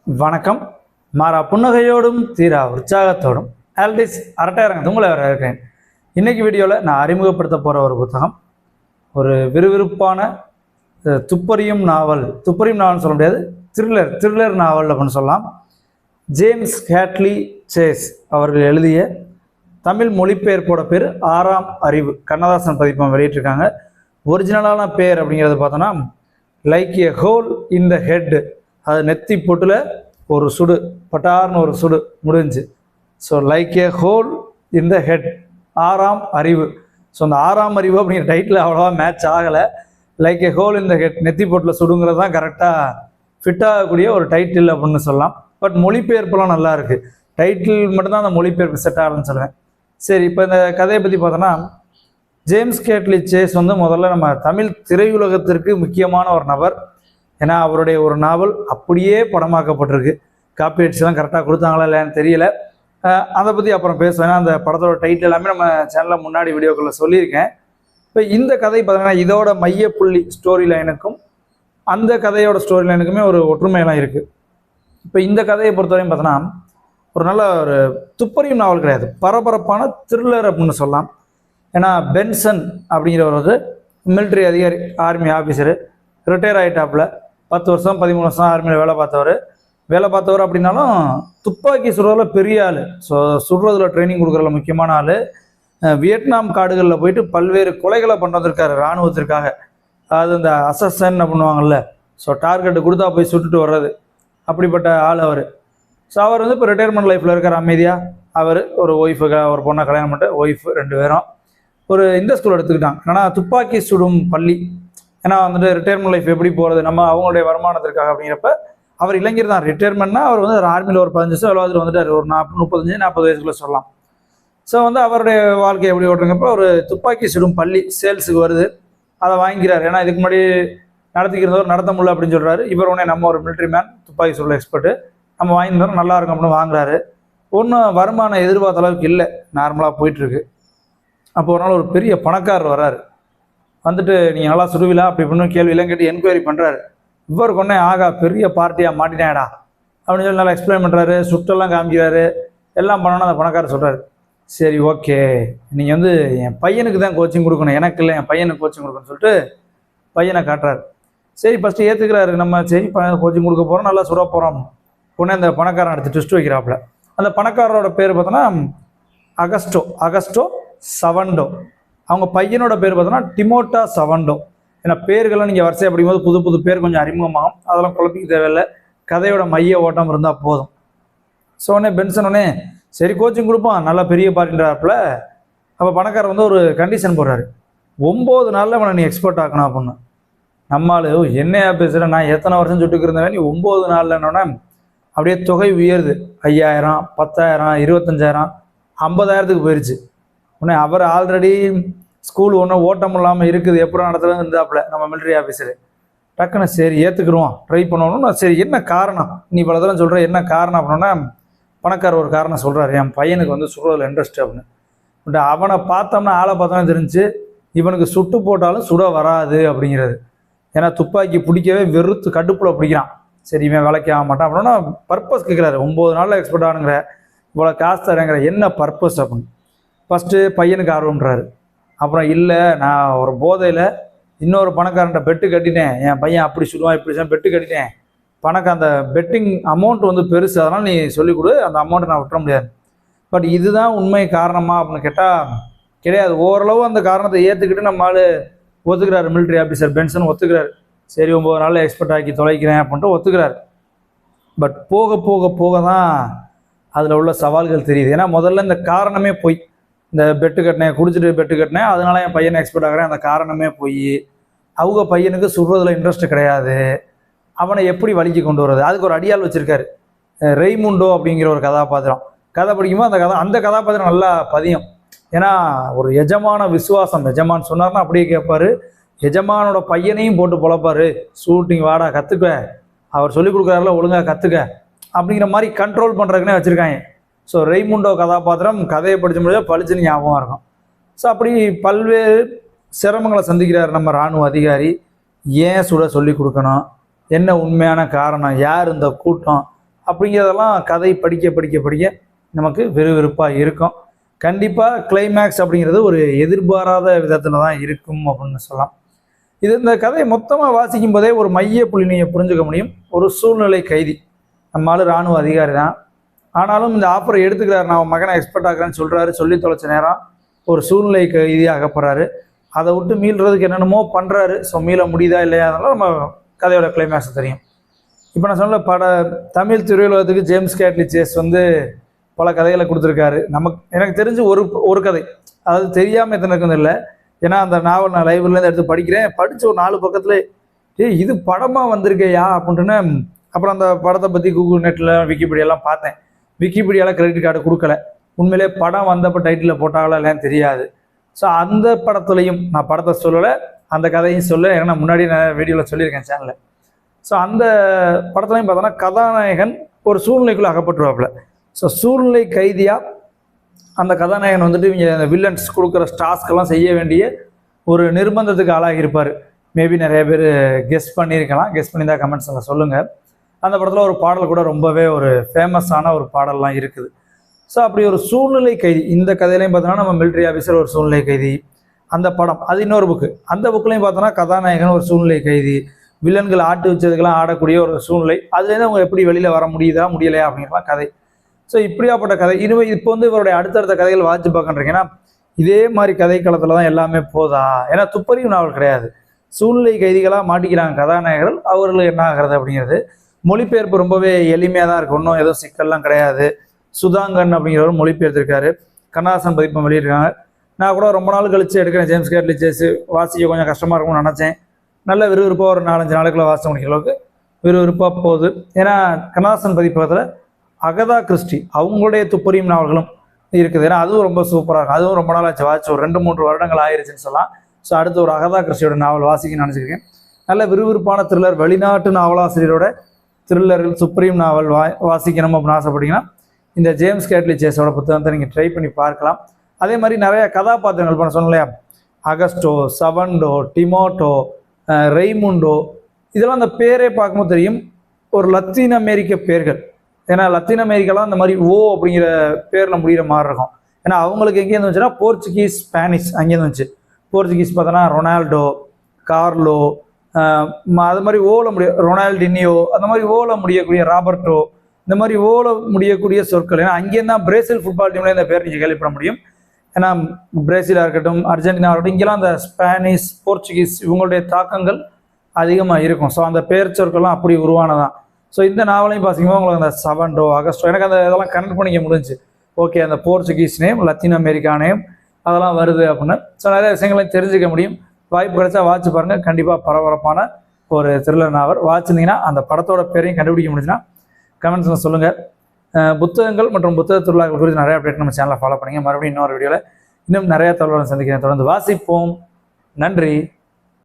வணக்கம். மாறா புன்னகையோடும் தீரா உற்சாகத்தோடும் ஆல்டிஸ் அரட்டையரங்கத்து உங்களை வர இருக்கிறேன். இன்றைக்கி வீடியோவில் நான் அறிமுகப்படுத்த போகிற ஒரு புத்தகம் ஒரு விறுவிறுப்பான துப்பறியும் நாவல். துப்பறியும் நாவல்னு சொல்ல முடியாது, த்ரில்லர் நாவல் அப்படின்னு சொல்லலாம். ஜேம்ஸ் ஹேட்லி சேஸ் அவர்கள் எழுதிய தமிழ் மொழிபெயர்ப்போட பேர் ஆறாம் அறிவு. கண்ணதாசன் பதிப்பகம் வெளியிட்டிருக்காங்க. ஒரிஜினலான பேர் அப்படிங்கிறது பார்த்தோன்னா like a whole in the head. அது நெத்தி பொட்டில் ஒரு சுடு, பட்டார்னு ஒரு சுடு முடிஞ்சு. So like A whole in the head, ஆறாம் அறிவு. ஸோ அந்த ஆறாம் அறிவு அப்படிங்கிற டைட்டில் அவ்வளோவா மேட்ச் ஆகலை. Like A whole in the head, நெத்தி பொட்டில் சுடுங்கிறது தான் கரெக்டாக ஃபிட் ஆகக்கூடிய ஒரு டைட்டில் அப்படின்னு சொல்லலாம். பட் மொழிபெயர்ப்புலாம் நல்லா இருக்குது. டைட்டில் மட்டும்தான் அந்த மொழிபெயர்ப்பு செட் ஆகலன்னு சொல்லுவேன். சரி, இப்போ இந்த கதையை பற்றி பார்த்தோன்னா, ஜேம்ஸ் ஹேட்லி சேஸ் முதல்ல நம்ம தமிழ் திரையுலகத்திற்கு முக்கியமான ஒரு நபர். ஏன்னா அவருடைய ஒரு நாவல் அப்படியே படமாக்கப்பட்டிருக்கு. காப்பிரைட்ஸ்லாம் கரெக்டாக கொடுத்தாங்களா இல்லைன்னு தெரியல. அதை பற்றி அப்புறம் பேசுவேன். ஏன்னா அந்த படத்தோட டைட்டில் எல்லாமே நம்ம சேனலில் முன்னாடி வீடியோக்களில் சொல்லியிருக்கேன். இப்போ இந்த கதை பார்த்தீங்கன்னா இதோட மையப்புள்ளி ஸ்டோரி லைனுக்கும் அந்த கதையோட ஸ்டோரி லைனுக்குமே ஒரு ஒற்றுமையெல்லாம் இருக்குது. இப்போ இந்த கதையை பொறுத்தவரையும் பார்த்தோன்னா ஒரு நல்ல ஒரு துப்பறியும் நாவல் கிடையாது, பரபரப்பான த்ரில்லர் அப்படின்னு சொல்லலாம். ஏன்னா பென்சன் அப்படிங்கிறவர் வந்து மிலிட்ரி அதிகாரி, ஆர்மி ஆஃபீஸரு, ரிட்டையர் ஆகிட்டாப்புல. 10 வருஷம் 13 வருஷம் ஆர்மியில் வேலை பார்த்தவர் அப்படின்னாலும் துப்பாக்கி சுடுறதுல பெரிய ஆள். ஸோ சுடுறதுல ட்ரைனிங் கொடுக்குறதுல முக்கியமான ஆள். வியட்நாம் காடுகளில் போயிட்டு பல்வேறு கொலைகளை பண்ணுறதுக்காரு இராணுவத்திற்காக. அது இந்த அசசன் பண்ணுவாங்கள்ல, ஸோ டார்கெட்டு கொடுத்தா போய் சுட்டுட்டு வர்றது, அப்படிப்பட்ட ஆள் அவர். ஸோ அவர் வந்து இப்போ ரிட்டையர்மெண்ட் லைஃப்பில் இருக்கார் அமைதியாக. அவர் ஒரு ஒரு பொண்ணை கல்யாணம் பண்ணிட்டு ஒய்ஃபு 2 பேரும் ஒரு இந்த ஸ்கூல் எடுத்துக்கிட்டாங்க. ஏன்னா துப்பாக்கி சுடும் பள்ளி. ஏன்னா வந்துட்டு ரிட்டையர்மெண்ட் லைஃப் எப்படி போகிறது, நம்ம அவங்களுடைய வருமானத்திற்காக அப்படிங்கிறப்ப அவர் இளைஞர் தான். ரிட்டையர்மெண்ட்னா அவர் வந்து ஆர்மியில் ஒரு 15 வருஷம் எவ்வளோ வந்துட்டார், ஒரு 35-40 வயசுக்குள்ள சொல்லலாம். ஸோ வந்து அவருடைய வாழ்க்கை எப்படி ஓட்டுறப்ப ஒரு துப்பாக்கி சுடும் பள்ளி சேல்ஸுக்கு வருது. அதை வாங்கிக்கிறார். ஏன்னா இதுக்கு முன்னாடி நடத்திக்கிறதவர் நடத்த முடியல அப்படின்னு சொல்கிறாரு. இவர் உடனே நம்ம ஒரு மிலிட்ரி மேன், துப்பாக்கி சுடல் எக்ஸ்பர்ட்டு, நம்ம வாங்கியிருந்தோம் நல்லா இருக்கும் அப்படின்னு வாங்குறாரு. ஒன்றும் வருமானம் எதிர்பார்த்த அளவுக்கு இல்லை, நார்மலாக போயிட்டுருக்கு. அப்போ ஒரு நாள் ஒரு பெரிய பணக்காரர் வர்றாரு. வந்துட்டு நீங்கள் நல்லா சுடுவிலா அப்படி இப்படின்னு கேள்வியெல்லாம் கேட்டு என்கொயரி பண்ணுறாரு. இவர் கொண்டே ஆகா பெரிய பார்ட்டியாக மாட்டினேடா அப்படின்னு சொல்லி நல்லா எக்ஸ்பிளைன் பண்ணுறாரு. சுட்டெல்லாம் காமிக்கிறாரு. எல்லாம் பண்ணணும். அந்த பணக்காரர் சொல்கிறாரு, சரி ஓகே, நீங்கள் வந்து என் பையனுக்கு தான் கோச்சிங் கொடுக்கணும், எனக்கு இல்லை என் பையனுக்கு கோச்சிங் கொடுக்கணும்னு சொல்லிட்டு பையனை காட்டுறாரு. சரி ஃபஸ்ட்டு ஏற்றுக்கிறாரு. நம்ம சரி கோச்சிங் கொடுக்க போகிறோம், நல்லா சுட போகிறோம். உடனே அந்த பணக்காரன் எடுத்து ட்விஸ்ட் வைக்கிறாப்புல. அந்த பணக்காரரோட பேர் பார்த்தோன்னா அகஸ்டோ சவண்டோ. அவங்க பையனோட பேர் பார்த்தோன்னா டிமோட்டா சவண்டோ. ஏன்னா பேர்கள்லாம் நீங்கள் வரிசையாக படிக்கும்போது புது புது பேர் கொஞ்சம் அறிமுகமாகும். அதெல்லாம் குழப்பிக்க தேவையில்லை, கதையோட மைய ஓட்டம் இருந்தால் போதும். ஸோ உடனே பென்சன் உடனே சரி கோச்சிங் கொடுப்பான், நல்லா பெரிய பார்ட்டின்றாப்புல. அப்போ பணக்காரர் வந்து ஒரு கண்டிஷன் போடுறாரு, 9 நாளில் அவனை நீ எக்ஸ்பர்ட் ஆக்கணும் அப்படின்னு. நம்மளால் என்னையா பேசுகிறேன், நான் எத்தனை வருஷம் சுட்டுக்கிருந்தேன், நீ 9 நாளில்னோடனே அப்படியே தொகை உயருது. 5000, 10,000, 25,000, 50,000க்கு போயிடுச்சு. உடனே அவர் ஆல்ரெடி ஸ்கூல் ஒன்றும் ஓட்டம் இல்லாமல் இருக்குது, எப்போ நடத்துறது இருந்தாப்புல நம்ம மிலிட்ரி ஆஃபீஸரு. டக்குன்னு சரி ஏற்றுக்குருவோம், ட்ரை பண்ணணும்னா சரி என்ன காரணம், நீ இவ்வளோ தூரம் சொல்கிற என்ன காரணம் அப்படின்னா, பணக்காரர் ஒரு காரணம் சொல்கிறார், என் பையனுக்கு வந்து சுடுறதுல இன்ட்ரெஸ்ட் அப்படின்னு. பட் அவனை பார்த்தோம்னா ஆளை பார்த்தோன்னா தெரிஞ்சு இவனுக்கு சுட்டு போட்டாலும் சுட வராது அப்படிங்கிறது. ஏன்னா துப்பாக்கி பிடிக்கவே வெறுத்து கடுப்பில் பிடிக்கிறான். சரி இவன் வேலைக்கு ஆக மாட்டான் அப்படின்னா பர்பஸ் கேட்குறாரு. 9 நாளில் எக்ஸ்பர்ட் ஆனுங்கிற, இவ்வளோ காசு தரேங்கிற, என்ன பர்பஸ் அப்படின்னு. ஃபஸ்ட்டு பையனுக்கு ஆர்வம்ன்றாரு. அப்புறம் இல்லை நான் ஒரு போதையில் இன்னொரு பணக்காரன்ட்ட பெட்டு கட்டிட்டேன், என் பையன் அப்படி சொல்லுவான் இப்படி சொல்லுவான், பெட்டு கட்டிட்டேன், அந்த பெட்டிங் அமௌண்ட் வந்து பெருசு, அதனால் நீ சொல்லிக் கொடு, அந்த அமௌண்ட்டை நான் விட்டுற முடியாது. பட் இதுதான் உண்மை காரணமா அப்படின்னு கேட்டால் கிடையாது. ஓரளவு அந்த காரணத்தை ஏற்றுக்கிட்டு நம்ம ஆள் ஒத்துக்கிறாரு. மிலிட்ரி ஆஃபீஸர் பென்சன் ஒத்துக்கிறாரு. சரி 9 நாளில் எக்ஸ்பர்ட் ஆக்கி தொலைக்கிறேன் அப்படின்ட்டு ஒத்துக்கிறாரு. பட் போக போக போக தான் அதில் உள்ள சவால்கள் தெரியுது. ஏன்னா முதல்ல இந்த காரணமே போய், இந்த பெட்டு கட்டினேன், குடிச்சிட்டு பெட்டு கட்டினேன், அதனால என் பையனை எக்ஸ்பர்ட் ஆகிறேன், அந்த காரணமே போய் அவங்க பையனுக்கு சுடுறதுல இன்ட்ரெஸ்ட் கிடையாது. அவனை எப்படி வழிக்கு கொண்டு வர்றது, அதுக்கு ஒரு அடியால் வச்சுருக்காரு. ரெய்முண்டோ அப்படிங்கிற ஒரு கதாபாத்திரம். கதை படிக்கும்போது அந்த கதாபாத்திரம் நல்லா பதியும். ஏன்னா ஒரு எஜமான விசுவாசம், எஜமான் சொன்னார்னா அப்படியே கேட்பாரு. எஜமானோட பையனையும் போட்டு பொழப்பாரு. ஷூட்டிங் வாடா கற்றுக்க, அவர் சொல்லிக் கொடுக்குறாருல ஒழுங்காக கற்றுக்க அப்படிங்கிற மாதிரி கண்ட்ரோல் பண்ணுறதுக்குன்னே வச்சுருக்காங்க. ஸோ ரெய்முண்டோ கதாபாத்திரம் கதையை படித்த முடியாது பளிச்சுன்னு ஞாபகம் இருக்கும். ஸோ அப்படி பல்வேறு சிரமங்களை சந்திக்கிறார் நம்ம இராணுவ அதிகாரி. ஏன் சுட சொல்லி கொடுக்கணும், என்ன உண்மையான காரணம், யார் இந்த கூட்டம் அப்படிங்கிறதெல்லாம் கதை படிக்க படிக்க படிக்க நமக்கு விறுவிறுப்பாக இருக்கும். கண்டிப்பாக கிளைமேக்ஸ் அப்படிங்கிறது ஒரு எதிர்பாராத விதத்தில் தான் இருக்கும் அப்படின்னு சொல்லலாம். இந்த கதையை மொத்தமாக வாசிக்கும் போதே ஒரு மைய புள்ளி நீங்கள் புரிஞ்சுக்க முடியும். ஒரு சூழ்நிலை கைதி, நம்மளால இராணுவ அதிகாரி தான், ஆனாலும் இந்த ஆஃபரை எடுத்துக்கிறாரு, நான் மகனை எக்ஸ்பெக்ட் ஆகிறேன்னு சொல்கிறாரு. சொல்லி தொலைச்ச நேரம் ஒரு சூழ்நிலை கைதியாக அகப்படுறாரு. அதை விட்டு மீள்றதுக்கு என்னென்னமோ பண்ணுறாரு. ஸோ மீள முடியுதா இல்லையா, அதனால நம்ம கதையோட கிளைமேக்ஸ் தெரியும். இப்போ நான் சொன்ன தமிழ் திரையுலகத்துக்கு ஜேம்ஸ் கேட்லி சேஸ் பல கதைகளை கொடுத்துருக்காரு. எனக்கு தெரிஞ்சு ஒரு கதை, அதாவது தெரியாமல் எத்தனை இல்லை. ஏன்னா அந்த நாவல் நான் லைப்ரரியிலேருந்து எடுத்து படிக்கிறேன். படித்து ஒரு 4 பக்கத்தில் இது படமாக வந்திருக்கையா அப்படின்ட்டுன்னு அப்புறம் அந்த படத்தை பற்றி கூகுள் நெட்டில் விக்கிபீடியாலாம் பார்த்தேன். விக்கிபீடியாவில் கிரெடிட் கார்டு கொடுக்கல. உண்மையிலே படம் வந்தப்போ டைட்டில் போட்டாங்களா இல்லைன்னு தெரியாது. ஸோ அந்த படத்துலையும் நான் படத்தை சொல்லலை, அந்த கதையும் சொல்ல, ஏன்னா நான் முன்னாடி நான் வீடியோவில் சொல்லியிருக்கேன் சேனலில். ஸோ அந்த படத்துலையும் பார்த்தோன்னா கதாநாயகன் ஒரு சூழ்நிலைக்குள்ளே அகப்பட்டுருவாப்புல. ஸோ சூழ்நிலை கைதியாக அந்த கதாநாயகன் இவங்க அந்த வில்லன்ஸ் கொடுக்குற டாஸ்க்கெல்லாம் செய்ய வேண்டிய ஒரு நிர்பந்தத்துக்கு ஆளாகி இருப்பார். மேபி நிறைய பேர் கெஸ் பண்ணியிருக்கலாம். கெஸ் பண்ணி தான் கமெண்ட்ஸில் சொல்லுங்கள். அந்த படத்தில் ஒரு பாடல் கூட ரொம்பவே ஒரு ஃபேமஸான ஒரு பாடல்லாம் இருக்குது. ஸோ அப்படி ஒரு சூழ்நிலை கைதி, இந்த கதையிலையும் பார்த்தோன்னா நம்ம மிலிட்ரி ஆஃபீஸர் ஒரு சூழ்நிலை கைதி, அந்த படம் அது இன்னொரு புக்கு. அந்த புக்லையும் பார்த்தோன்னா கதாநாயகன் ஒரு சூழ்நிலை கைதி, வில்லன்கள் ஆட்டு வச்சதுக்கெல்லாம் ஆடக்கூடிய ஒரு சூழ்நிலை, அதுலேருந்து அவங்க எப்படி வெளியில் வர முடியுதா முடியலையா அப்படிங்கிறலாம் கதை. ஸோ இப்படியாப்பட்ட கதை இப்போ இவருடைய அடுத்தடுத்த கதைகள் வாட்சி பார்க்கன்றீங்கன்னா இதே மாதிரி கதைக்களத்தில் தான் எல்லாமே போதா. ஏன்னா துப்பறியும் நாவல் கிடையாது, சூழ்நிலை கைதிகளாக மாட்டிக்கிறாங்க கதாநாயகர்கள். அவர்கள் என்ன ஆகிறது அப்படிங்கிறது மொழிபெயர்ப்பு ரொம்பவே எளிமையாக தான் இருக்கும், ஒன்றும் எதுவும் சிக்கல்லாம் கிடையாது. சுதாங்கன் அப்படிங்கிறவர் மொழிபெயர்த்திருக்காரு, கண்ணாசன் பதிப்பம் வெளியிட்டிருக்காங்க. நான் கூட ரொம்ப நாள் கழித்து எடுக்கிறேன் ஜேம்ஸ் கேட்லி சேஸ், வாசிக்க கொஞ்சம் கஷ்டமாக இருக்கும்னு நினச்சேன். நல்ல விறுவிறுப்பாக ஒரு 4-5 நாளுக்குள்ள வாசிக்க முடிக்கிற அளவுக்கு விறுவிறுப்பாக போகுது. ஏன்னா கண்ணாசன் பதிப்பகத்தில் அகதா கிறிஸ்டி அவங்களுடைய துப்பறியும் நாவல்களும் இருக்குது. ஏன்னா அதுவும் ரொம்ப சூப்பராக இருக்கும். அதுவும் ரொம்ப நாள் ஆச்சு வாட்சி, ஒரு 2-3 வருடங்கள் ஆயிடுச்சுன்னு சொல்லலாம். ஸோ அடுத்து ஒரு அகதா கிறிஸ்டியோட நாவல் வாசிக்க நினச்சிருக்கேன். நல்ல விறுவிறுப்பான த்ரில்லர், வெளிநாட்டு நாவலாசிரியரோட த்ரில்லர்கள், சுப்ரீம் நாவல் வாசிக்கணும் அப்படின்னு ஆசைப்பட்டீங்கன்னா இந்த ஜேம்ஸ் கேட்லி சேஸோட புத்தகத்தை நீங்கள் ட்ரை பண்ணி பார்க்கலாம். அதே மாதிரி நிறைய கதாபாத்திரங்கள் இப்போ நான் சொன்னேன் இல்லையா, அகஸ்டோ, சவண்டோ, டிமோட்டோ, ரெய்முண்டோ, இதெல்லாம் அந்த பேரே பார்க்கும்போது தெரியும் ஒரு லத்தீன் அமெரிக்க பேர்கள். ஏன்னா லத்தீன் அமெரிக்காலாம் இந்த மாதிரி அப்படிங்கிற பேரில் முடிகிற மாதிரி இருக்கும். ஏன்னா அவங்களுக்கு எங்கேருந்து வந்துச்சுன்னா போர்ச்சுகீஸ், ஸ்பானிஷ் அங்கேருந்து வந்துச்சு. போர்ச்சுகீஸ் பார்த்தோன்னா ரொனால்டோ, கார்லோ, அது மாதிரி ரொனால்டினியோ, அந்த மாதிரி முடியக்கூடிய ராபர்ட்டோ, இந்த மாதிரி முடியக்கூடிய சொற்கள். ஏன்னா அங்கேருந்து தான் பிரேசில் ஃபுட்பால் டீம்ல இந்த பேர் நீங்கள் கேள்விப்பட முடியும். ஏன்னா பிரேசிலாக இருக்கட்டும், அர்ஜென்டினா இருக்கட்டும், இங்கெல்லாம் அந்த ஸ்பானிஷ், போர்ச்சுகீஸ் இவங்களுடைய தாக்கங்கள் அதிகமாக இருக்கும். ஸோ அந்த பேர் சொற்கள்லாம் அப்படி உருவானதான். ஸோ இந்த நாவலையும் பார்த்தீங்கன்னா உங்களுக்கு அந்த சவண்டோ, அகஸ்டோ, எனக்கு அந்த இதெல்லாம் கனெக்ட் பண்ணிக்க முடிஞ்சு. ஓகே, அந்த Portuguese name, Latin America name அதெல்லாம் வருது அப்படின்னு. ஸோ நிறைய விஷயங்களையும் தெரிஞ்சுக்க முடியும். வாய்ப்பு கிடைச்சா வாட்சி பாருங்கள். கண்டிப்பாக பரபரப்பான ஒரு த்ரில்லர் நாவல். வாட்சிருந்தீங்கன்னா அந்த படத்தோட பேரையும் கண்டுபிடிக்க முடிஞ்சுன்னா கமெண்ட்ஸில் சொல்லுங்கள். புத்தகங்கள் மற்றும் புத்தக திருவிழாக்கள் குறித்து நிறைய அப்டேட் நம்ம சேனலை ஃபாலோ பண்ணுங்கள். மறுபடியும் இன்னொரு வீடியோவில் இன்னும் நிறைய தகவல்களை சந்திக்கிறேன். தொடர்ந்து வாசிப்போம். நன்றி.